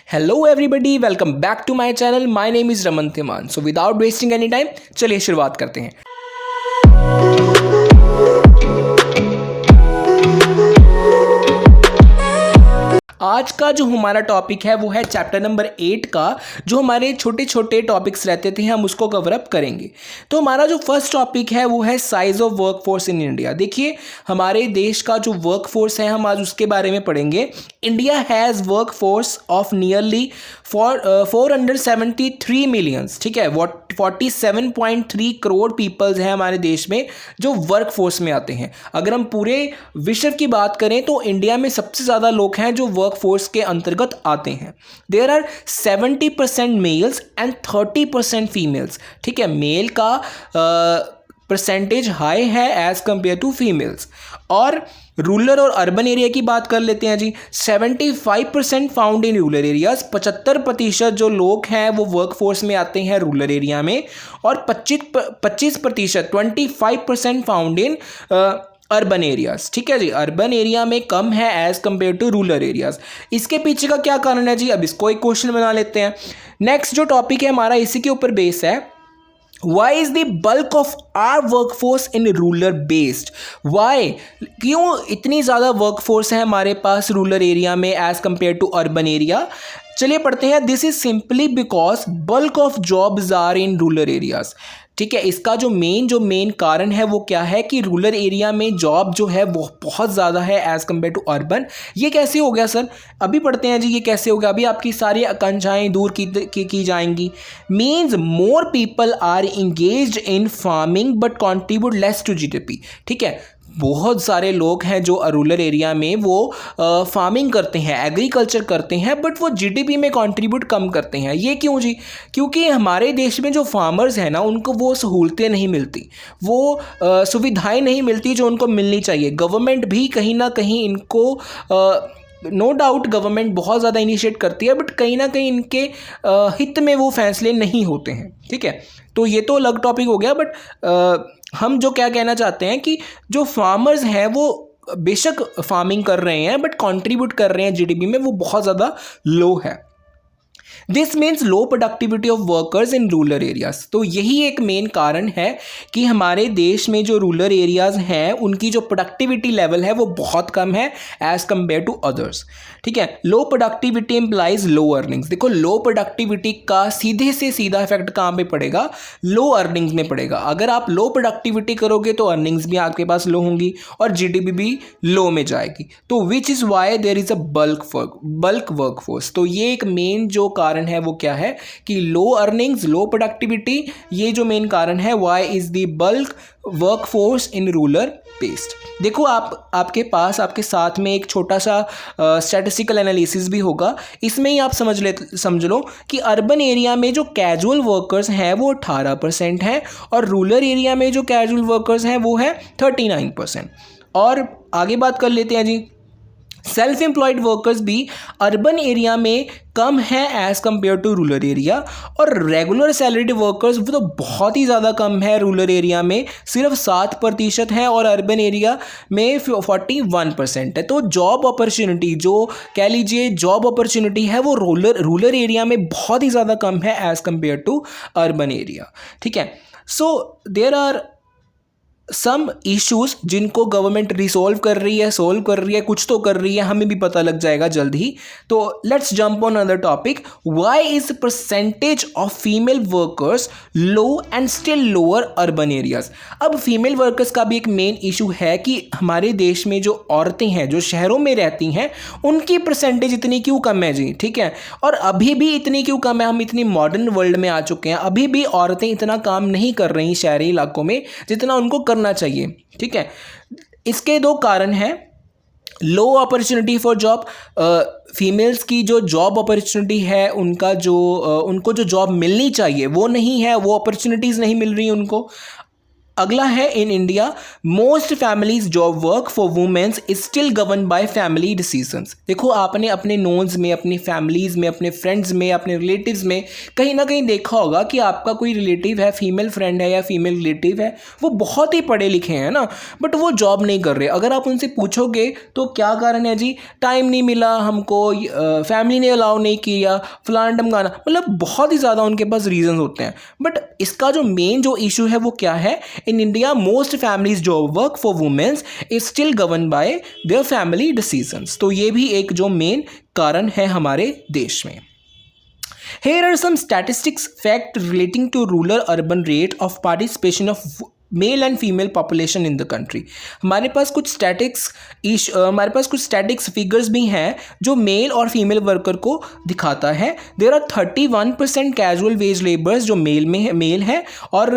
Hello everybody, welcome back to my channel. My name is Raman Timan. So without wasting any time चलिए शुरुआत करते हैं। आज का जो हमारा टॉपिक है वो है चैप्टर नंबर 8 का। जो हमारे छोटे छोटे टॉपिक्स रहते थे हम उसको कवर अप करेंगे। तो हमारा जो फर्स्ट टॉपिक है वो है size of work force in India. देखिए, हमारे देश का जो वर्क फोर्स है हम आज उसके बारे में पढ़ेंगे। India has work force of nearly 473 millions, ठीक है, 47.3 करोड़ पीपल्स हैं हमारे देश में जो वर्क फोर्स में आते हैं। अगर हम पूरे विश्व की बात करें तो इंडिया में सबसे ज़्यादा लोग हैं जो वर्क फोर्स के अंतर्गत आते हैं। There are 70% males and 30% females, ठीक है। मेल का परसेंटेज हाई है एज कंपेयर टू फीमेल्स। और रूरल और अर्बन एरिया की बात कर लेते हैं जी। 75% फाउंड इन रूरल एरियाज, 75% जो लोग हैं वो वर्क फोर्स में आते हैं रूरल एरिया में। और 25% 25% फाउंड इन अर्बन एरियाज, ठीक है जी। अर्बन एरिया में कम है as compare to rural areas. इसके पीछे का क्या कारण है जी, अब इसको एक क्वेश्चन बना लेते हैं। नेक्स्ट जो टॉपिक है हमारा इसी के ऊपर बेस है। Why is the bulk of our workforce in rural based? Why? क्यों इतनी ज़्यादा वर्कफोर्स है हमारे पास रूरल एरिया में as compare to urban area? चलिए पढ़ते हैं। This is simply because bulk of jobs are in rural areas, ठीक है। इसका जो मेन कारण है वो क्या है कि रूरल एरिया में जॉब जो है वो बहुत ज़्यादा है एज़ कम्पेयर टू अर्बन। ये कैसे हो गया सर? अभी पढ़ते हैं जी ये कैसे हो गया। अभी आपकी सारी आकांक्षाएं दूर की जाएंगी। Means more people are engaged in farming but contribute less to GDP, ठीक है। बहुत सारे लोग हैं जो रूरल एरिया में वो फार्मिंग करते हैं, एग्रीकल्चर करते हैं, बट वो जीडीपी में कंट्रीब्यूट कम करते हैं। ये क्यों जी? क्योंकि हमारे देश में जो फार्मर्स हैं ना उनको वो सहूलतें नहीं मिलती, वो सुविधाएं नहीं मिलती जो उनको मिलनी चाहिए। गवर्नमेंट भी कहीं ना कहीं इनको नो डाउट गवर्नमेंट बहुत ज़्यादा इनिशिएट करती है, बट कहीं ना कहीं इनके हित में वो फैसले नहीं होते हैं, ठीक है। तो ये तो अलग टॉपिक हो गया, बट हम जो क्या कहना चाहते हैं कि जो फार्मर्स हैं वो बेशक फार्मिंग कर रहे हैं बट कंट्रीब्यूट कर रहे हैं जीडीपी में, वो बहुत ज़्यादा लो है। This means low productivity of workers in rural areas. तो यही एक मेन कारण है कि हमारे देश में जो रूरल एरियाज हैं उनकी जो प्रोडक्टिविटी लेवल है वो बहुत कम है एज कंपेयर टू अदर्स, ठीक है। लो प्रोडक्टिविटी इम्प्लाइज लो अर्निंग्स। देखो, लो प्रोडक्टिविटी का सीधे से सीधा इफेक्ट कहाँ पे पड़ेगा? लो अर्निंग्स में पड़ेगा। अगर आप लो प्रोडक्टिविटी करोगे तो अर्निंग्स भी आपके पास लो होंगी और जीडीपी भी लो में जाएगी। तो which is why there is a bulk workforce. तो ये एक मेन जो कारण है वो क्या है कि लो अर्निंग्स, लो प्रोडक्टिविटी, ये जो मेन कारण है। Why is the bulk workforce in rural based. देखो, आपके पास आपके साथ में एक छोटा सा स्टैटिस्टिकल एनालिसिस भी होगा। इसमें ही आप समझ लो कि अर्बन एरिया में जो कैजुअल वर्कर्स हैं वो 18% हैं और रूरल एरिया में जो कैजुअल वर्कर्स हैं वो है 39%। और आगे बात कर लेते हैं जी। सेल्फ एम्प्लॉयड वर्कर्स भी अर्बन एरिया में कम है as compare to rural area. और रेगुलर सैलरीड वर्कर्स वो तो बहुत ही ज़्यादा कम है। रूरल एरिया में सिर्फ 7% है और अर्बन एरिया में 41% है। तो जॉब अपॉर्चुनिटी, जो कह लीजिए जॉब अपॉर्चुनिटी है, वो रूरल एरिया में बहुत ही ज़्यादा कम है as compare to urban area, ठीक है। So there are some issues जिनको गवर्नमेंट रिसोल्व कर रही है, सोल्व कर रही है, कुछ तो कर रही है, हमें भी पता लग जाएगा जल्द ही। तो let's jump on other topic. Why is percentage of female workers low and still lower urban areas. अब फीमेल वर्कर्स का भी एक मेन इशू है कि हमारे देश में जो औरतें हैं जो शहरों में रहती हैं उनकी परसेंटेज इतनी क्यों कम है जी, ठीक है। और अभी भी इतनी क्यों कम है? हम इतनी मॉडर्न वर्ल्ड में आ चुके हैं, अभी भी औरतें इतना काम नहीं कर रही शहरी इलाकों में जितना उनको करना चाहिए, ठीक है। इसके दो कारण हैं। लो अपॉर्चुनिटी फॉर जॉब, फीमेल्स की जो जॉब अपॉर्चुनिटी है उनको जो जॉब मिलनी चाहिए वो नहीं है, वो अपॉर्चुनिटीज़ नहीं मिल रही उनको। अगला है in India most families job work for womens is still govern by family decisions. देखो आपने अपने नोन्स में, अपनी फैमिलीज में, अपने फ्रेंड्स में, अपने रिलेटिव्स में कहीं ना कहीं देखा होगा कि आपका कोई रिलेटिव है, फीमेल फ्रेंड है या फीमेल रिलेटिव है, वो बहुत ही पढ़े लिखे हैं ना, बट वो जॉब नहीं कर रहे। अगर आप उनसे पूछोगे तो क्या कारण है जी, टाइम नहीं मिला हमको, फैमिली ने अलाउ नहीं किया, फलान ढमकाना, मतलब बहुत ही ज़्यादा उनके पास रीजन होते हैं। बट इसका जो मेन जो इशू है वो क्या है, in India most families job work for womens is still govern by their family decisions. तो ये भी एक जो मेन कारण है हमारे देश में। Here are some statistics fact relating to rural urban rate of participation of male and female population in the country. हमारे पास कुछ स्टैटिक्स फिगर्स भी हैं जो मेल और फीमेल वर्कर को दिखाता है। There are 31% casual wage labours जो मेल है और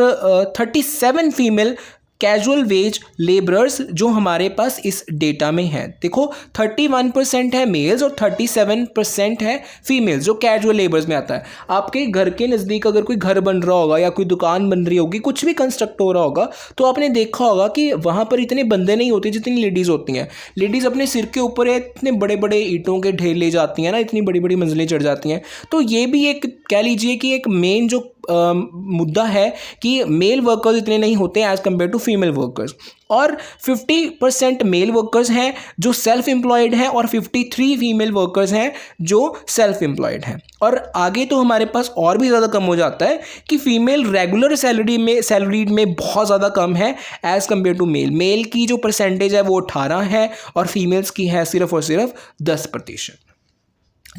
37 फीमेल कैजुअल वेज लेबरर्स जो हमारे पास इस डेटा में हैं। देखो 31% है मेल्स और 37% है फीमेल्स जो कैजुअल लेबर्स में आता है। आपके घर के नज़दीक अगर कोई घर बन रहा होगा या कोई दुकान बन रही होगी, कुछ भी कंस्ट्रक्ट हो रहा होगा, तो आपने देखा होगा कि वहाँ पर इतने बंदे नहीं होते जितनी लेडीज़ होती हैं। लेडीज़ अपने सिर के ऊपर इतने बड़े बड़े ईंटों के ढेर ले जाती हैं ना, इतनी बड़ी बड़ी मंजिलें चढ़ जाती हैं। तो ये भी एक कह लीजिए कि एक मेन जो मुद्दा है कि मेल वर्कर्स इतने नहीं होते हैं as compare to female workers. और 50% मेल वर्कर्स हैं जो सेल्फ एम्प्लॉयड हैं और 53 फीमेल वर्कर्स हैं जो सेल्फ एम्प्लॉयड हैं। और आगे तो हमारे पास और भी ज़्यादा कम हो जाता है कि फीमेल रेगुलर सैलरीड में बहुत ज़्यादा कम है as compare to male. Male की जो परसेंटेज है वो 18 है और फीमेल्स की है सिर्फ और सिर्फ 10%।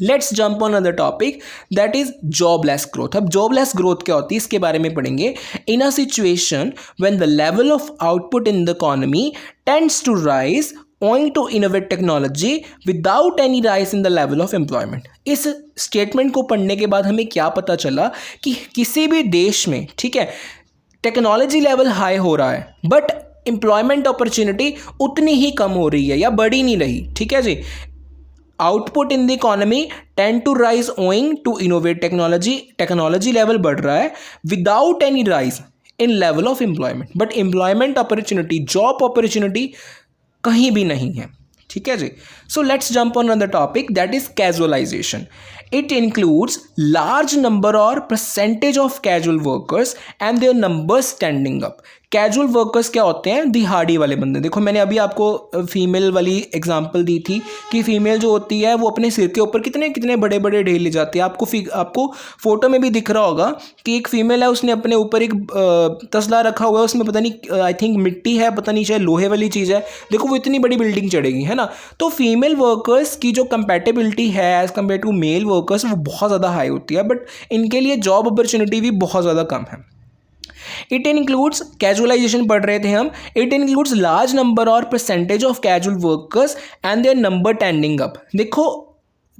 Let's jump on other topic that is jobless growth. अब जॉबलेस ग्रोथ क्या होती है इसके बारे में पढ़ेंगे। In a situation when the level of output in the economy tends to rise owing to innovative technology without any rise in the level of employment। इस statement को पढ़ने के बाद हमें क्या पता चला कि किसी भी देश में, ठीक है, टेक्नोलॉजी लेवल हाई हो रहा है बट एम्प्लॉयमेंट अपॉर्चुनिटी उतनी ही कम हो रही है या बढ़ी नहीं रही। ठीक है जी, output in the economy tend to rise owing to innovate technology level बढ़ रहा है without any rise in level of employment, but employment opportunity, job opportunity कहीं भी नहीं है। ठीक है जी। So let's jump on the topic that is casualisation. It includes large number और percentage of casual workers and their numbers standing up. Casual workers क्या होते हैं? दिहाड़ी वाले बंदे। देखो मैंने अभी आपको फीमेल वाली एग्जांपल दी थी कि फीमेल जो होती है वो अपने सिर के ऊपर कितने कितने बड़े बड़े ढेर ले जाती है। आपको फोटो में भी दिख रहा होगा कि एक फीमेल है, उसने अपने ऊपर एक तसला रखा हुआ है, उसमें पता नहीं आई थिंक मिट्टी है, पता नहीं शायद लोहे वाली चीज़ है। देखो वो इतनी बड़ी बिल्डिंग चढ़ेगी, है ना। तो फीमेल वर्कर्स की जो कंपेटेबिलिटी है as compare to male workers वो बहुत ज़्यादा हाई होती है, बट इनके लिए जॉब अपॉर्चुनिटी भी बहुत ज़्यादा कम है। इट इंक्लूड्स, कैजुअलाइजेशन पढ़ रहे थे हम, इट इंक्लूड्स लार्ज नंबर और percentage of casual workers and their number tending up. देखो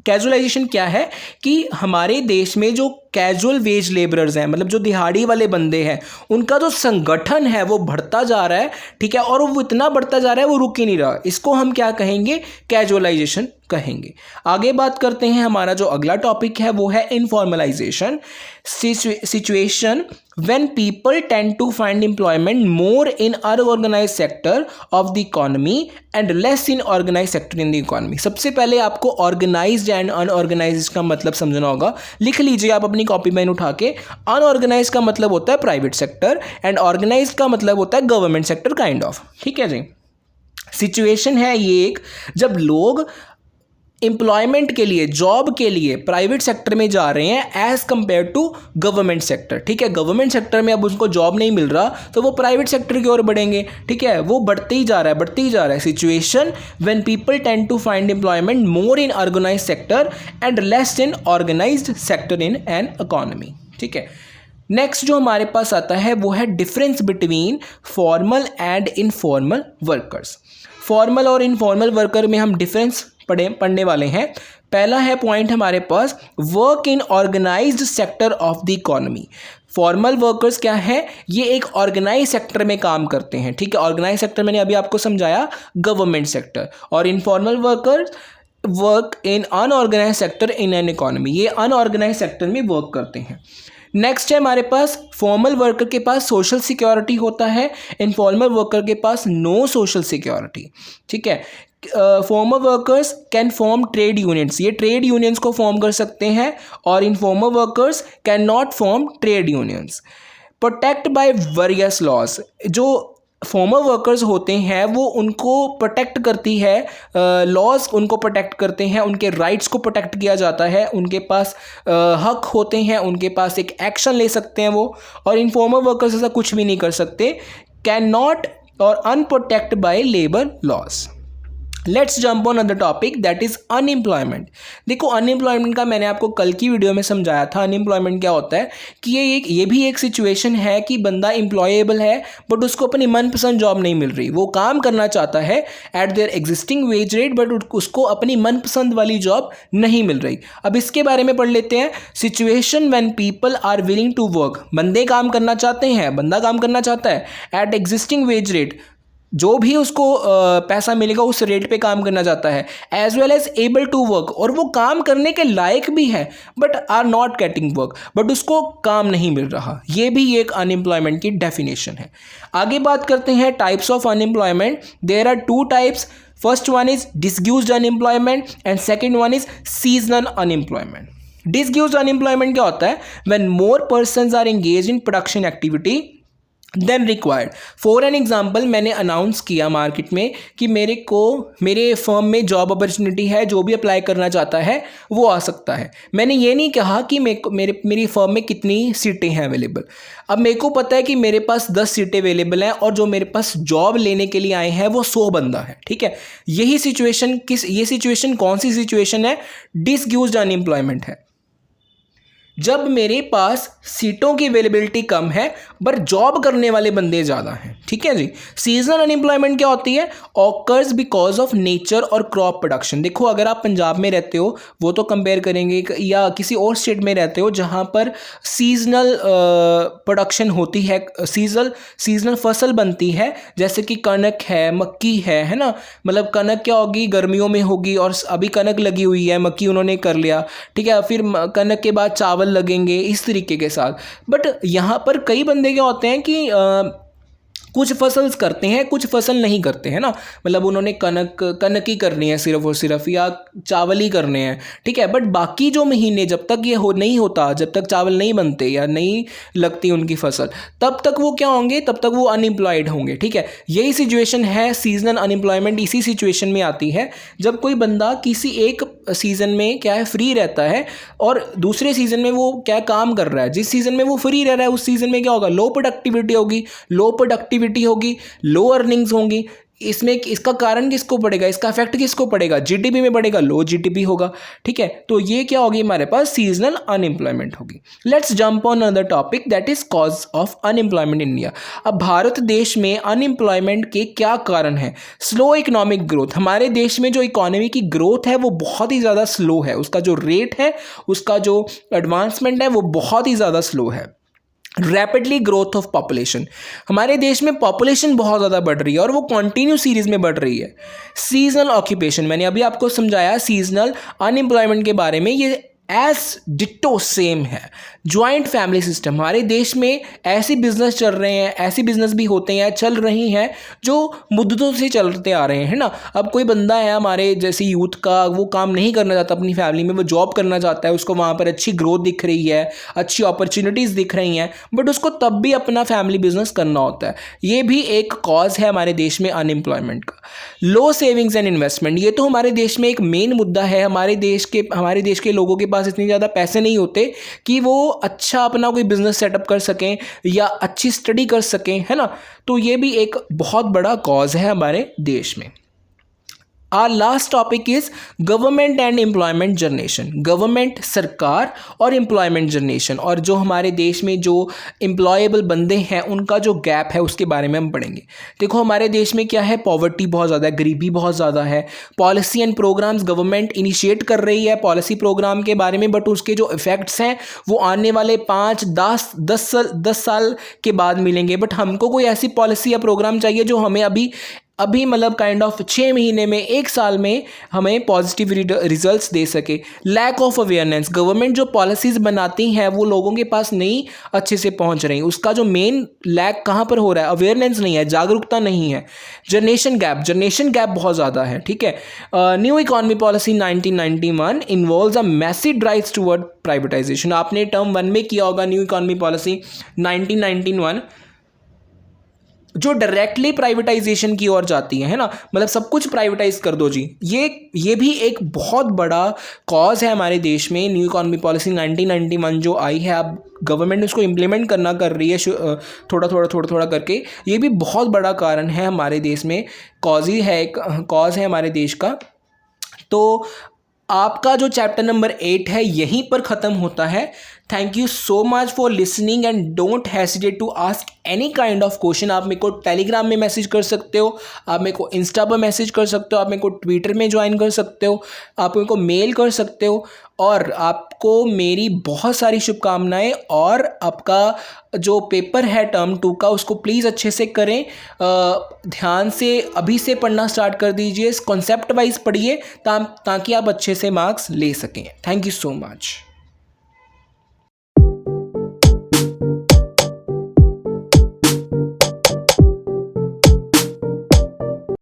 कैजुअलाइजेशन क्या है कि हमारे देश में जो कैजुअल वेज लेबरर्स हैं, मतलब जो दिहाड़ी वाले बंदे हैं, उनका जो संगठन है वो बढ़ता जा रहा है। ठीक है, और वो इतना बढ़ता जा रहा है वो रुक ही नहीं रहा। इसको हम क्या कहेंगे? कैजुअलाइजेशन कहेंगे। आगे बात करते हैं, हमारा जो अगला टॉपिक है वो है informalisation. Situation when people tend to find employment more in unorganized sector of the economy and less in organized sector in the economy। सबसे पहले आपको organized and unorganized का मतलब समझना होगा। लिख लीजिए आप अपनी कॉपी पेन उठा के। unorganized का मतलब होता है प्राइवेट सेक्टर एंड ऑर्गेनाइज्ड का मतलब होता है गवर्नमेंट सेक्टर काइंड ऑफ। ठीक है जी। सिचुएशन है ये एक, जब लोग एम्प्लॉयमेंट के लिए, जॉब के लिए प्राइवेट सेक्टर में जा रहे हैं as compare to government sector. ठीक है, गवर्नमेंट सेक्टर में अब उनको जॉब नहीं मिल रहा तो वो प्राइवेट सेक्टर की ओर बढ़ेंगे। ठीक है, वो बढ़ते ही जा रहा है। Situation when people tend to find employment more in organised sector and less in organised sector in an economy. ठीक है, नेक्स्ट जो हमारे पास आता है वो है difference between formal and informal workers. Formal और इनफॉर्मल वर्कर में हम डिफरेंस पढ़ने वाले हैं। पहला है पॉइंट हमारे पास, work in organised sector of the economy. Formal workers क्या है? ये एक ऑर्गेनाइज सेक्टर में काम करते हैं। ठीक है, ऑर्गेनाइज सेक्टर मैंने अभी आपको समझाया गवर्नमेंट सेक्टर, और informal workers work in unorganise sector in an economy. ये अनऑर्गेनाइज सेक्टर में वर्क करते हैं। नेक्स्ट है हमारे पास फॉर्मल वर्कर के पास सोशल सिक्योरिटी होता है, इनफॉर्मल वर्कर के पास नो सोशल सिक्योरिटी। ठीक है, formal workers can form trade unions, ये ट्रेड यूनियंस को फॉर्म कर सकते हैं, और informal workers can not form trade unions. Protect by various laws, जो फॉर्मल वर्कर्स होते हैं वो उनको प्रोटेक्ट करती है, लॉज उनको प्रोटेक्ट करते हैं, उनके राइट्स को प्रोटेक्ट किया जाता है, उनके पास हक होते हैं, उनके पास एक एक्शन ले सकते हैं वो। और इनफॉर्मल वर्कर्स ऐसा कुछ भी नहीं कर सकते, कैन नॉट और unprotect by labour laws. Let's jump on other topic that is unemployment. देखो अनएम्प्लॉयमेंट का मैंने आपको कल की वीडियो में समझाया था। अनएम्प्लॉयमेंट क्या होता है कि ये भी एक सिचुएशन है कि बंदा एम्प्लॉयेबल है बट उसको अपनी मनपसंद जॉब नहीं मिल रही, वो काम करना चाहता है eight their existing wage rate but उसको अपनी मनपसंद वाली जॉब नहीं मिल रही। अब इसके बारे में पढ़ लेते हैं। Situation when people are willing to work, बंदे काम करना चाहते हैं, बंदा काम करना चाहता है एट एग्जिस्टिंग वेज रेट, जो भी उसको पैसा मिलेगा उस रेट पे काम करना चाहता है, as well as able to work, और वो काम करने के लायक भी है but are not getting work, but उसको काम नहीं मिल रहा। ये भी एक अनएम्प्लॉयमेंट की डेफिनेशन है। आगे बात करते हैं types of unemployment. There are two types, first one is disguised unemployment and second one is seasonal unemployment. Disguised unemployment क्या होता है? When more persons are engaged in production activity then required. For an example, मैंने announce किया market में कि मेरे firm में job opportunity है, जो भी अप्लाई करना चाहता है वो आ सकता है। मैंने ये नहीं कहा कि मेरी फर्म में कितनी सीटें हैं अवेलेबल। अब मेरे को पता है कि मेरे पास 10 सीटें अवेलेबल हैं और जो मेरे पास जॉब लेने के लिए आए हैं वो 100 बंदा है। ठीक है, ये सिचुएशन कौन सी सिचुएशन है? डिसग्यूज्ड अनएम्प्लॉयमेंट है। जब मेरे पास सीटों की अवेलेबिलिटी कम है पर जॉब करने वाले बंदे ज़्यादा हैं। ठीक है जी। सीजनल अनएम्प्लॉयमेंट क्या होती है? ऑकर्स बिकॉज ऑफ नेचर और क्रॉप प्रोडक्शन। देखो अगर आप पंजाब में रहते हो वो तो कंपेयर करेंगे, या किसी और स्टेट में रहते हो जहाँ पर सीजनल प्रोडक्शन होती है, सीजनल फसल बनती है, जैसे कि कनक है, मक्की है ना। मतलब कनक क्या होगी? गर्मियों में होगी, और अभी कनक लगी हुई है, मक्की उन्होंने कर लिया। ठीक है, फिर कनक के बाद चावल लगेंगे, इस तरीके के साथ। बट यहाँ पर कई बंदे क्या होते हैं कि कुछ फसल करते हैं, कुछ फसल नहीं करते हैं ना। मतलब उन्होंने कनक ही करनी है सिर्फ और सिर्फ, या चावल ही करने हैं। ठीक है, बट बाकी जो महीने जब तक ये नहीं होता, जब तक चावल नहीं बनते या नहीं लगती उनकी फसल, तब तक वो क्या होंगे? तब तक वो अनएम्प्लॉयड होंगे। ठीक है, यही सिचुएशन है सीजनल अनएम्प्लॉयमेंट। इसी सिचुएशन में आती है जब कोई बंदा किसी एक सीज़न में क्या है फ्री रहता है और दूसरे सीज़न में वो क्या काम कर रहा है। जिस सीज़न में वो फ्री रह रहा है उस सीज़न में क्या होगा? लो प्रोडक्टिविटी होगी, लो अर्निंग्स होंगी। इसका कारण किसको पड़ेगा? इसका इफेक्ट किसको पड़ेगा? जीडीपी में पड़ेगा, लो जीडीपी होगा। ठीक है, तो ये क्या होगी? हमारे पास सीजनल अनएम्प्लॉयमेंट होगी। Let's jump on another topic that is cause of unemployment in India. अब भारत देश में अनएम्प्लॉयमेंट के क्या कारण है? Slow economic growth. हमारे देश में जो इकोनॉमी की ग्रोथ है वो बहुत ही ज़्यादा स्लो है, उसका जो रेट है, उसका जो एडवांसमेंट है वो बहुत ही ज़्यादा स्लो है। Rapidly growth of population. हमारे देश में पॉपुलेशन बहुत ज़्यादा बढ़ रही है और वो कंटिन्यू सीरीज में बढ़ रही है। सीजनल ऑक्यूपेशन, मैंने अभी आपको समझाया सीजनल अनएम्प्लॉयमेंट के बारे में, ये एज डिट्टो सेम है। ज्वाइंट फैमिली सिस्टम, हमारे देश में ऐसे बिजनेस चल रहे हैं, ऐसी बिजनेस भी होते हैं, चल रही हैं जो मुद्दतों से चलते आ रहे हैं ना। अब कोई बंदा है हमारे जैसे यूथ का, वो काम नहीं करना चाहता अपनी फैमिली में, वो जॉब करना चाहता है, उसको वहाँ पर अच्छी ग्रोथ दिख रही है, अच्छी अपॉर्चुनिटीज़ दिख रही हैं, बट उसको तब भी अपना फैमिली बिजनेस करना होता है। ये भी एक कॉज है हमारे देश में अनएम्प्लॉयमेंट का। लो सेविंग्स एंड इन्वेस्टमेंट, ये तो हमारे देश में एक मेन मुद्दा है। हमारे देश के लोगों के पास इतनी ज़्यादा पैसे नहीं होते कि वो अच्छा अपना कोई बिजनेस सेटअप कर सकें या अच्छी स्टडी कर सकें, है ना। तो ये भी एक बहुत बड़ा कॉज है हमारे देश में। Our last topic is government and employment generation. Government, सरकार और एम्प्लॉयमेंट जनरेशन, और जो हमारे देश में जो एम्प्लॉयबल बंदे हैं उनका जो गैप है उसके बारे में हम पढ़ेंगे। देखो हमारे देश में क्या है, पॉवर्टी बहुत ज़्यादा है, गरीबी बहुत ज़्यादा है। Policy and programmes government initiate कर रही है पॉलिसी प्रोग्राम के बारे में, बट उसके जो इफ़ेक्ट्स हैं वो आने वाले 5-10 साल के बाद मिलेंगे। बट हमको कोई ऐसी पॉलिसी या प्रोग्राम चाहिए जो हमें अभी अभी मतलब काइंड ऑफ 6 महीने में, 1 साल में हमें पॉजिटिव रिजल्ट्स दे सके। लैक ऑफ अवेयरनेस, गवर्नमेंट जो पॉलिसीज़ बनाती हैं वो लोगों के पास नहीं अच्छे से पहुंच रही, उसका जो मेन लैक कहाँ पर हो रहा है, अवेयरनेस नहीं है, जागरूकता नहीं है। जनरेशन गैप बहुत ज़्यादा है, ठीक है। New economy policy 1991 involves a massive drives toward privatisation. आपने टर्म 1 में किया होगा न्यू इकॉनमी पॉलिसी 1991, जो डायरेक्टली प्राइवेटाइजेशन की ओर जाती है ना, मतलब सब कुछ प्राइवेटाइज कर दो जी। ये भी एक बहुत बड़ा कॉज है हमारे देश में। न्यू इकॉनमी पॉलिसी 1991 जो आई है, अब गवर्नमेंट उसको इम्प्लीमेंट करना कर रही है थोड़ा थोड़ा करके। ये भी बहुत बड़ा कारण है हमारे देश में, कॉज है हमारे देश का। तो आपका जो चैप्टर नंबर 8 है यहीं पर ख़त्म होता है। Thank you so much for listening and don't hesitate to ask any kind of question. आप मेरे को टेलीग्राम में मैसेज कर सकते हो, आप मेरे को इंस्टा पर मैसेज कर सकते हो, आप मेरे को ट्विटर में ज्वाइन कर सकते हो, आप मेरे को मेल कर सकते हो। और आपको मेरी बहुत सारी शुभकामनाएं। और आपका जो पेपर है टर्म 2 का, उसको प्लीज़ अच्छे से करें, ध्यान से अभी से पढ़ना स्टार्ट कर दीजिए, कॉन्सेप्ट वाइज पढ़िए ताकि आप अच्छे से मार्क्स ले सकें। Thank you so much.